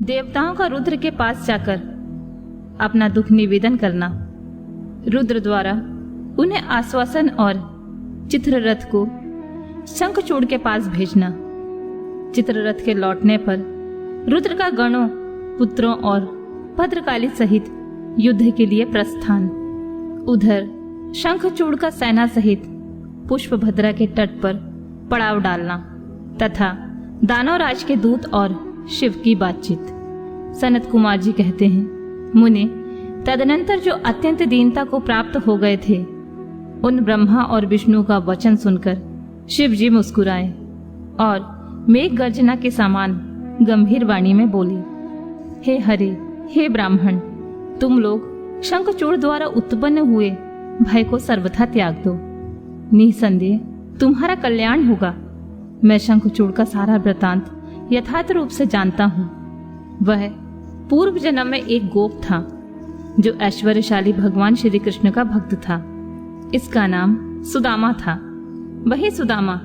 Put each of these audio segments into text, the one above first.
देवताओं का रुद्र के पास जाकर अपना दुख निवेदन करना, रुद्र द्वारा उन्हें आश्वासन और चित्ररथ को शंखचूड़ के पास भेजना। चित्ररथ के लौटने पर रुद्र का गणों, पुत्रों और भद्रकाली सहित युद्ध के लिए प्रस्थान। उधर शंखचूड़ का सेना सहित पुष्पभद्रा के तट पर पड़ाव डालना तथा दानवराज के दूत और शिव की बातचीत। सनत कुमार जी कहते हैं, मुनि तदनंतर जो अत्यंत दीनता को प्राप्त हो गए थे, उन ब्रह्मा और विष्णु का वचन सुनकर शिव जी मुस्कुराए और मेघ गर्जना के समान गंभीर वाणी में बोले, हे हरे, हे ब्राह्मण, तुम लोग शंखचूड़ द्वारा उत्पन्न हुए भय को सर्वथा त्याग दो। निसंदेह तुम्हारा कल्याण होगा। मैं शंखचूड़ का सारा वृतांत यथार्थ रूप से जानता हूँ। वह पूर्व जन्म में एक गोप था जो ऐश्वर्यशाली भगवान श्री कृष्ण का भक्त था। इसका नाम सुदामा था। वही सुदामा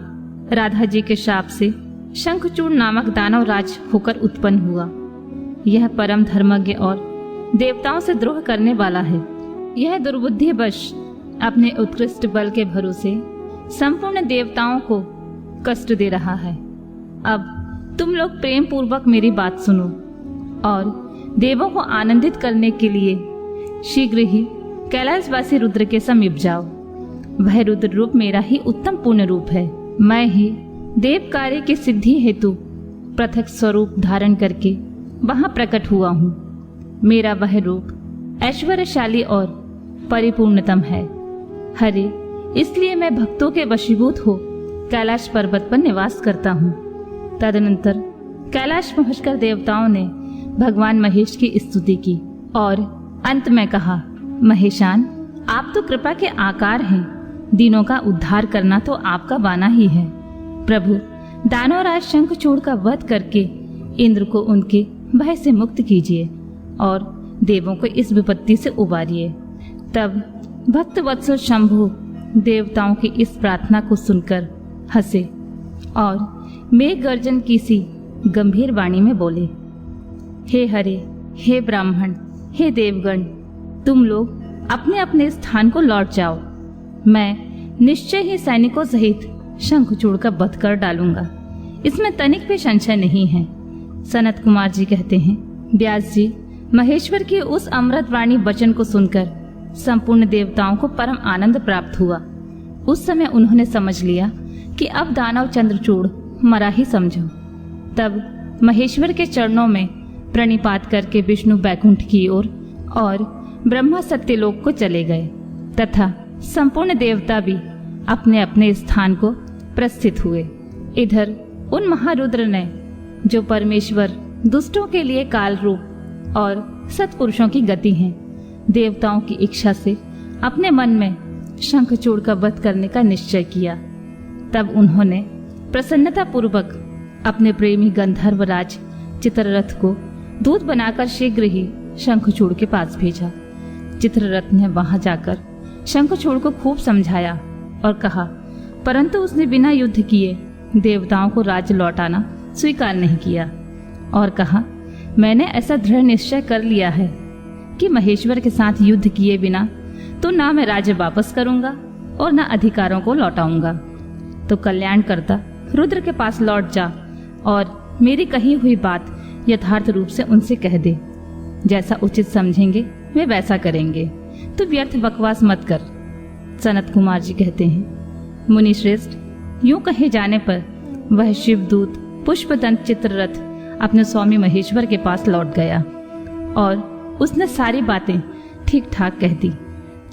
राधा जी के शाप से शंखचूड़ नामक दानव राज होकर उत्पन्न हुआ। यह परम धर्मज्ञ और देवताओं से द्रोह करने वाला है। यह दुर्बुद्धिवश अपने उत्कृष्ट बल के भरोसे संपूर्ण देवताओं को कष्ट दे रहा है। अब तुम लोग प्रेम पूर्वक मेरी बात सुनो और देवों को आनंदित करने के लिए शीघ्र ही कैलाशवासी रुद्र के समीप जाओ। वह रुद्र रूप मेरा ही उत्तम पूर्ण रूप है। मैं ही देव कार्य की सिद्धि हेतु पृथक स्वरूप धारण करके वहां प्रकट हुआ हूँ। मेरा वह रूप ऐश्वर्यशाली और परिपूर्णतम है। हरे, इसलिए मैं भक्तों के वशीभूत हो कैलाश पर्वत पर निवास करता हूँ। तदनंतर कैलाश पहुंचकर देवताओं ने भगवान महेश की स्तुति की और अंत में कहा, महेशान, आप तो कृपा के आकार हैं। दीनों का उद्धार करना तो आपका बाना ही है। प्रभु, दानवराज शंखचूड़ का वध करके इंद्र को उनके भय से मुक्त कीजिए और देवों को इस विपत्ति से उबारिए। तब भक्त वत्सल शंभु देवताओं की इस प्रार्थना को सुनकर हंसे और मेघ गर्जन की सी गंभीर वाणी में बोले, हे हरे, हे ब्राह्मण, हे देवगण, तुम लोग अपने अपने स्थान को लौट जाओ। मैं निश्चय ही सैनिकों सहित शंखचूड़ का वध कर डालूंगा। इसमें तनिक भी संशय नहीं है। सनत कुमार जी कहते हैं, व्यास जी, महेश्वर की उस अमृत वाणी वचन को सुनकर संपूर्ण देवताओं को परम आनंद प्राप्त हुआ। उस समय उन्होंने समझ लिया कि अब दानव चंद्रचूड़ मरा ही समझो। तब महेश्वर के चरणों में प्रणिपात करके विष्णु बैकुंठ की ओर और ब्रह्मा सत्यलोक को चले गए तथा संपूर्ण देवता भी अपने अपने स्थान को प्रस्थित हुए। इधर उन महारुद्र ने, जो परमेश्वर दुष्टों के लिए काल रूप और सत्पुरुषों की गति हैं, देवताओं की इच्छा से अपने मन में शंखचूड़ का वध करने का निश्चय किया। तब उन्होंने प्रसन्नता पूर्वक अपने प्रेमी गंधर्वराज चित्ररथ को दूत बनाकर शीघ्र ही शंखचूड़ के पास भेजा। चित्ररथ ने वहां जाकर शंखचूड़ को खूब समझाया और कहा, परंतु उसने बिना युद्ध किए देवताओं को राज्य लौटाना स्वीकार नहीं किया और कहा, मैंने ऐसा दृढ़ निश्चय कर लिया है कि महेश्वर के साथ युद्ध किए बिना तो ना मैं राज्य वापस करूंगा और ना अधिकारों को लौटाऊंगा। तो कल्याणकर्ता रुद्र के पास लौट जा और मेरी कही हुई बात यथार्थ रूप से उनसे कह दे। जैसा उचित समझेंगे वे वैसा करेंगे। तो व्यर्थ बकवास मत कर। सनत कुमार जी कहते हैं, मुनि श्रेष्ठ, यूं कहे जाने पर वह शिवदूत पुष्पदंत चित्ररथ अपने स्वामी महेश्वर के पास लौट गया और उसने सारी बातें ठीक ठाक कह दी।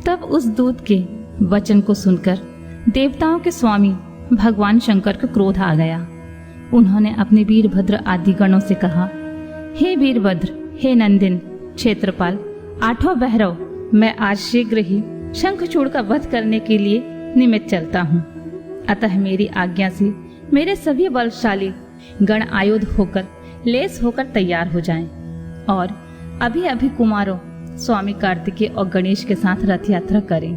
तब उस दूत के वचन को सुनकर देवताओं के स्वामी भगवान शंकर को क्रोध आ गया। उन्होंने अपने वीरभद्र आदि गणों से कहा, हे वीरभद्र, हे नंदिन, क्षेत्रपाल, आठों भैरव, मैं आज शीघ्र ही शंखचूड़ का वध करने के लिए निमित्त चलता हूँ। अतः मेरी आज्ञा से मेरे सभी बलशाली गण आयुध होकर लेस होकर तैयार हो जाएं और अभी अभी कुमारों स्वामी कार्तिकेय और गणेश के साथ रथ यात्रा करें।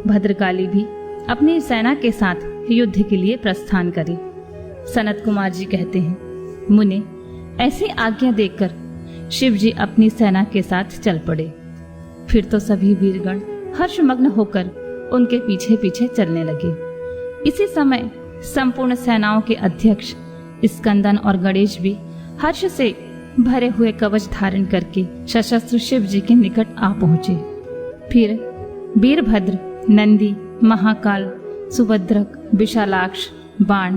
भद्रकाली भी अपनी सेना के साथ युद्ध के लिए प्रस्थान करे। सनत कुमार जी कहते हैं, मुनि, ऐसी आज्ञा देकर शिव जी अपनी सेना के साथ चल पड़े। फिर तो सभी वीरगण हर्षमग्न होकर उनके पीछे पीछे चलने लगे। इसी समय संपूर्ण सेनाओं के अध्यक्ष स्कंदन और गणेश भी हर्ष से भरे हुए कवच धारण करके सशस्त्र शिव जी के निकट आ पहुंचे। फिर वीरभद्र, नंदी, महाकाल, सुभद्रक, विशालाक्ष, बाण,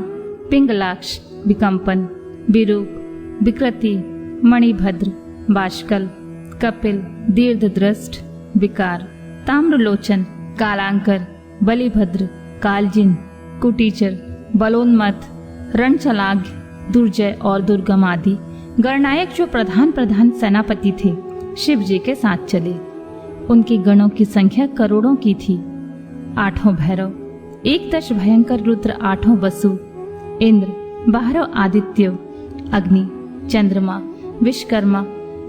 पिंगलाक्ष, विकंपन, विरूप, विकृति, मणिभद्र, बाष्कल, कपिल, दीर्घदृष्ट, विकार, ताम्रलोचन, कालांकर, बलिभद्र, कालजिन, कुटीचर, बलोन्मत्त, रणचलाग्य, दुर्जय और दुर्गम आदि गणनायक जो प्रधान सेनापति थे शिव जी के साथ चले। उनके गणों की संख्या करोड़ों की थी। 8 भैरव, 11 भयंकर रुद्र, 8 वसु, इंद्र, 12 आदित्य, अग्नि, चंद्रमा, विश्वकर्मा,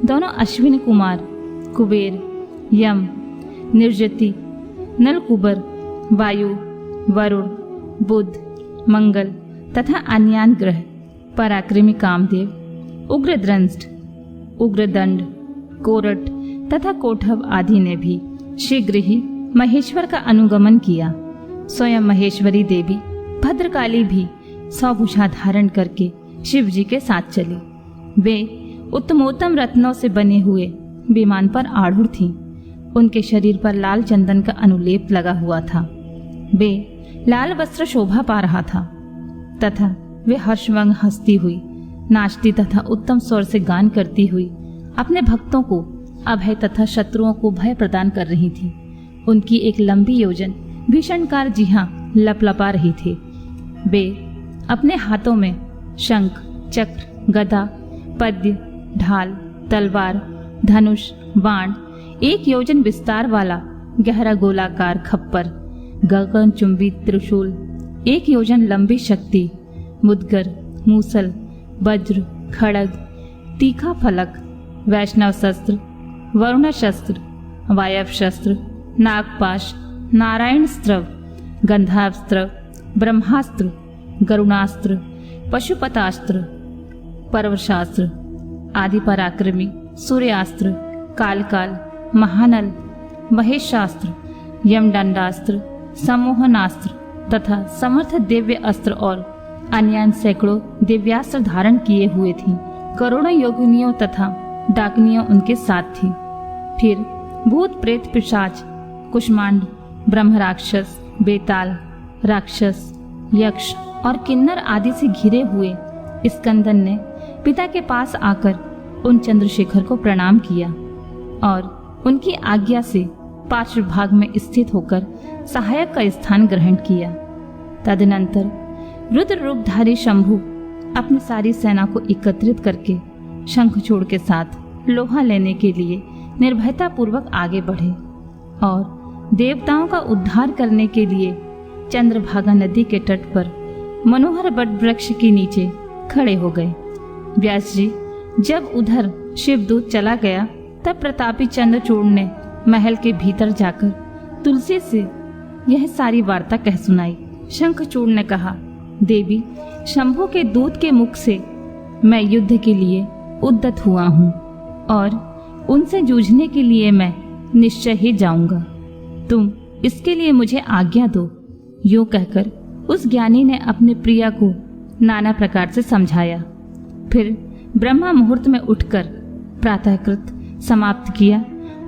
दोनों अश्विनी कुमार, कुबेर, यम, निर्जति, नलकुबर, वायु, वरुण, बुध, मंगल तथा अन्यान ग्रह, पराक्रमी कामदेव, उग्रद्रंष्ट, उग्रदंड, कोरट तथा कोठव आदि ने भी शीघ्र ही महेश्वर का अनुगमन किया। स्वयं महेश्वरी देवी भद्रकाली भी 100 भुजा धारण करके शिव जी के साथ चली। वे उत्तमोत्तम रत्नों से बने हुए विमान पर आरूढ़ थीं। उनके शरीर पर लाल चंदन का अनुलेप लगा हुआ था। वे लाल वस्त्र शोभा पा रहा था तथा वे हर्षवंग हंसती हुई, नाचती तथा उत्तम स्वर से गान करती हुई अपने भक्तों को अभय तथा शत्रुओं को भय प्रदान कर रही थी। उनकी एक लंबी योजन भीषणकार जिहां लपलपा रही थी। वे अपने हाथों में शंख, चक्र, गदा, पद्य, ढाल, तलवार, धनुष, बाण, 1 योजन विस्तार वाला गहरा गोलाकार खप्पर, गगनचुंबी त्रिशूल, 1 योजन लंबी शक्ति, मुदगर, मूसल, वज्र, खड़ग, तीखा फलक, वैष्णव शस्त्र, वरुण शस्त्र, वायव शस्त्र, नागपाश, नारायण स्त्रव, गंधास्त्र, ब्रह्मास्त्र, गरुणास्त्र, पशुपतास्त्र, पर्वशास्त्र आदि पराक्रमी, सूर्यास्त्र, कालकाल, महानल, महेशास्त्र, यमदंडास्त्र, सम्मोहनास्त्र तथा समर्थ दिव्य अस्त्र और अन्य सैकड़ों दिव्यास्त्र धारण किए हुए थी। करोड़ों योगिनियों तथा डाकनियों उनके साथ थी। फिर भूत, प्रेत, पिशाच, कुष्मांड, ब्रह्म राक्षस, बेताल राक्षस, यक्ष और किन्नर आदि से घिरे हुए स्कंदन ने पिता के पास आकर उन चंद्रशेखर को प्रणाम किया और उनकी आज्ञा से पार्श्व भाग में स्थित होकर सहायक का स्थान ग्रहण किया। तदनंतर रुद्र रूपधारी शंभु अपनी सारी सेना को एकत्रित करके शंखचूड़ के साथ लोहा लेने के लिए निर्भयता पूर्वक आगे बढ़े और देवताओं का उद्धार करने के लिए चंद्रभागा नदी के तट पर मनोहर बट वृक्ष के नीचे खड़े हो गए। व्यास जी जब उधर शिवदूत चला गया तब प्रतापी चंद्रचूड़ ने महल के भीतर जाकर तुलसी से यह सारी वार्ता कह सुनाई। शंखचूड़ ने कहा, देवी, शंभु के दूत के मुख से मैं युद्ध के लिए उद्यत हुआ हूँ और उनसे जूझने के लिए मैं निश्चय ही जाऊंगा। तुम इसके लिए मुझे आज्ञा दो। यूं कहकर उस ज्ञानी ने अपने प्रिया को नाना प्रकार से समझाया। फिर ब्रह्मा मुहूर्त में उठकर प्रातःकृत समाप्त किया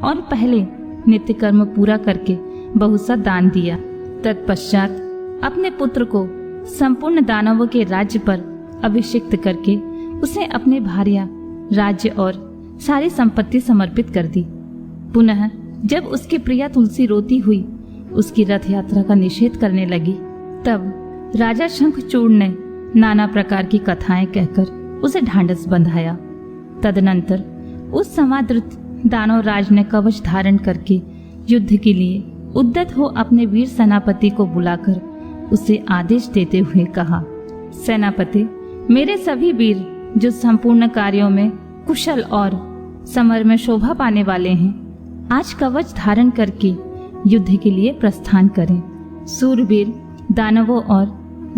और पहले नित्य कर्म पूरा करके बहुत सा दान दिया। तत्पश्चात अपने पुत्र को संपूर्ण दानवों के राज्य पर अभिषिक्त करके उसे अपने भार्या, राज्य और सारी संपत्ति समर्पित कर दी। पुनः जब उसकी प्रिया तुलसी रोती हुई उसकी रथ यात्रा का निषेध करने लगी तब राजा शंखचूड़ ने नाना प्रकार की कथाएं कहकर उसे ढांढस बंधाया। तदनंतर उस समादृत दानव राज ने कवच धारण करके युद्ध के लिए उद्यत हो अपने वीर सेनापति को बुलाकर उसे आदेश देते हुए कहा, सेनापति, मेरे सभी वीर जो संपूर्ण कार्यों में कुशल और समर में शोभा पाने वाले हैं, आज कवच धारण करके युद्ध के लिए प्रस्थान करें। सूरवीर दानवों और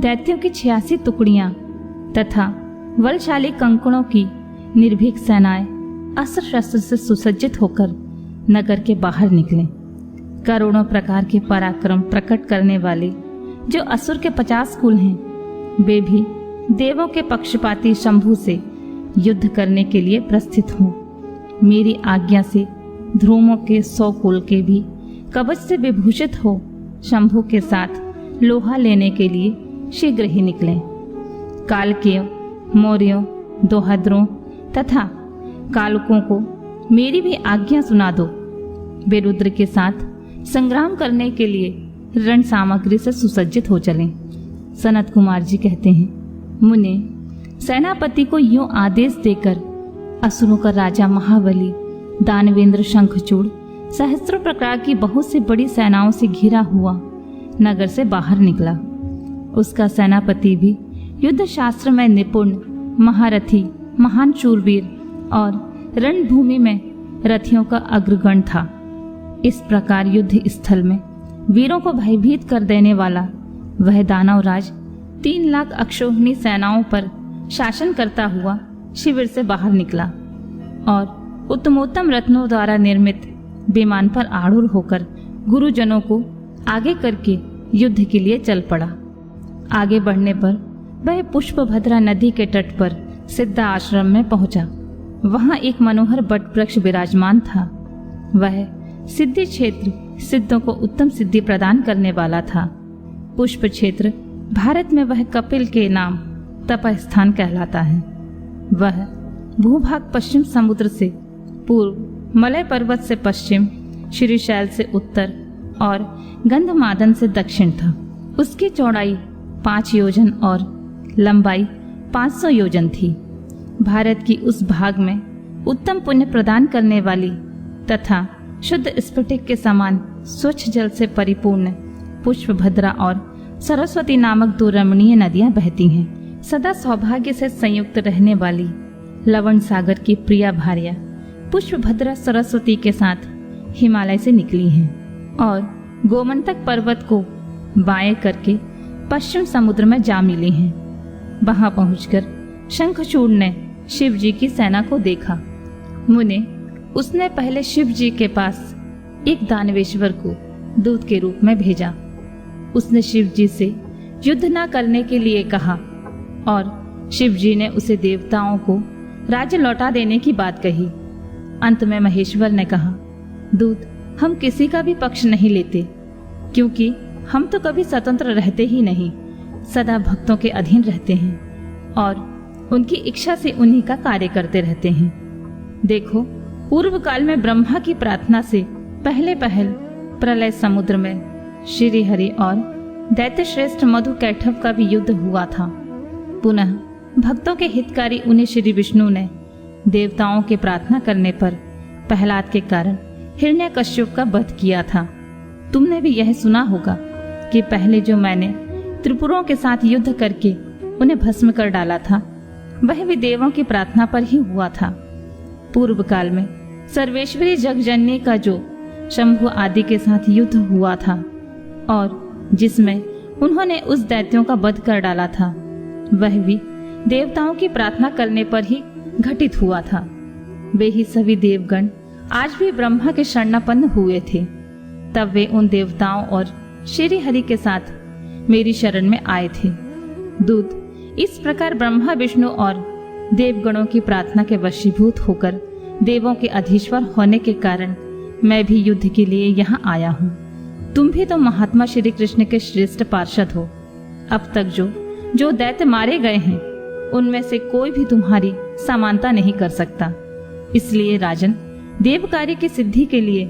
दैत्यों की 86 टुकड़ियां तथा बलशाली कंकड़ों की निर्भीक सेनाएं अस्त्र शस्त्र से सुसज्जित होकर नगर के बाहर निकले। करोड़ों प्रकार के पराक्रम प्रकट करने वाले जो असुर के 50 कुल हैं, वे भी देवों के पक्षपाती शंभु से युद्ध करने के लिए प्रस्थित हों। मेरी आज्ञा से ध्रुवों के 100 कुल के भी कवच से विभूषित हो शंभु के साथ लोहा लेने के लिए शीघ्र ही निकले। कालकेयों, मौर्यों, दोहद्रों तथा कालकों को मेरी भी आज्ञा सुना दो। वे रुद्र के साथ संग्राम करने के लिए रण सामग्री से सुसज्जित हो चलें। सनत कुमार जी कहते हैं, मुने, सेनापति को यूं आदेश देकर असुरों का राजा महाबली दानवेंद्र शंखचूड़ सहस्त्रों प्रकार की बहुत सी बड़ी सेनाओं से घिरा हुआ नगर से बाहर निकला। उसका सेनापति भी युद्ध शास्त्र में निपुण, महारथी, महान शूरवीर और रणभूमि में रथियों का अग्रगण था। इस प्रकार युद्ध स्थल में वीरों को भयभीत कर देने वाला वह दानवराज 3 लाख अक्षौहिणी सेनाओं पर शासन करता हुआ शिविर से बाहर निकला और उत्तमोत्तम रत्नों द्वारा निर्मित विमान पर आरूढ़ होकर गुरुजनों को आगे करके युद्ध के लिए चल पड़ा। आगे बढ़ने पर वह पुष्पभद्रा नदी के तट पर सिद्ध आश्रम में पहुंचा। वहां एक मनोहर बट वृक्ष विराजमान था। वह सिद्धि क्षेत्र सिद्धों को उत्तम सिद्धि प्रदान करने वाला था। पुष्प क्षेत्र भारत में वह कपिल के नाम तपस्थान कहलाता है। वह भूभाग पश्चिम समुद्र से पूर्व, मलय पर्वत से पश्चिम, श्रीशैल से उत्तर और गंधमादन से दक्षिण था। उसकी चौड़ाई 5 योजन और लंबाई 500 योजन थी। भारत की उस भाग में उत्तम पुण्य प्रदान करने वाली तथा शुद्ध स्फटिक के समान स्वच्छ जल से परिपूर्ण पुष्पभद्रा और सरस्वती नामक 2 रमणीय नदियां बहती हैं। सदा सौभाग्य से संयुक्त रहने वाली लवण सागर की प्रिया भार्या पुष्पभद्रा सरस्वती के साथ हिमालय से निकली हैं और गोमंतक पर्वत को बाएं करके पश्चिम समुद्र में जा मिली हैं। वहां पहुंचकर शंखचूड़ ने शिव जी की सेना को देखा। मुने, उसने पहले शिव जी के पास एक दानवेश्वर को दूत के रूप में भेजा। उसने शिव जी से युद्ध न करने के लिए कहा और शिव जी ने उसे देवताओं को राज्य लौटा देने की बात कही। अंत में महेश्वर ने कहा, दूत, हम किसी का भी पक्ष नहीं लेते, क्योंकि हम तो कभी स्वतंत्र रहते ही नहीं, सदा भक्तों के अधीन रहते हैं और उनकी इच्छा से उन्हीं का कार्य करते रहते हैं। देखो, पूर्व काल में ब्रह्मा की प्रार्थना से पहले प्रलय समुद्र में श्री हरि और दैत्य श्रेष्ठ मधु कैठव का भी युद्ध हुआ था। पुनः भक्तों के हितकारी उन्हें श्री विष्णु ने देवताओं के प्रार्थना करने पर प्रहलाद के कारण हिरण्यकश्यप का वध किया था। तुमने भी यह सुना होगा कि पहले जो मैंने त्रिपुरों के साथ युद्ध करके उन्हें भस्म कर डाला था, वह भी देवों की प्रार्थना पर ही हुआ था। पूर्व काल में सर्वेश्वरी जगजननी का जो शंभु आदि के साथ युद्ध हुआ था और जिसमें उन्होंने उस दैत्यों का वध कर डाला था, वह भी देवताओं की प्रार्थना करने पर ही घटित हुआ था। वे ही सभी देवगण आज भी ब्रह्मा के शरणापन्न हुए थे। तब वे उन देवताओं और श्री हरि के साथ मेरी शरण में आए थे। दूत, इस प्रकार ब्रह्मा, विष्णु और देवगणों की प्रार्थना के वशीभूत होकर देवों के अधीश्वर होने के कारण मैं भी युद्ध के लिए यहाँ आया हूँ। तुम भी तो महात्मा श्री कृष्ण के श्रेष्ठ पार्षद हो। अब तक जो दैत्य मारे गए हैं, उनमें से कोई भी तुम्हारी समानता नहीं कर सकता। इसलिए राजन, देव कार्य की सिद्धि के लिए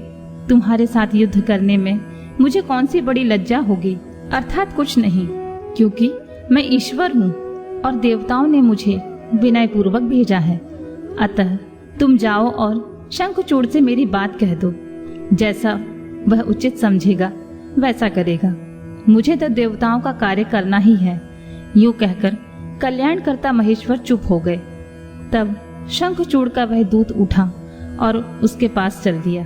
तुम्हारे साथ युद्ध करने में मुझे कौन सी बड़ी लज्जा होगी, अर्थात कुछ नहीं, क्योंकि मैं ईश्वर हूँ और देवताओं ने मुझे विनय पूर्वक भेजा है। अतः तुम जाओ और शंखचूड़ से मेरी बात कह दो। जैसा वह उचित समझेगा वैसा करेगा। मुझे तो देवताओं का कार्य करना ही है। यूं कहकर कल्याणकर्ता महेश्वर चुप हो गए। तब शंखचूड़ का वह दूत उठा और उसके पास चल दिया।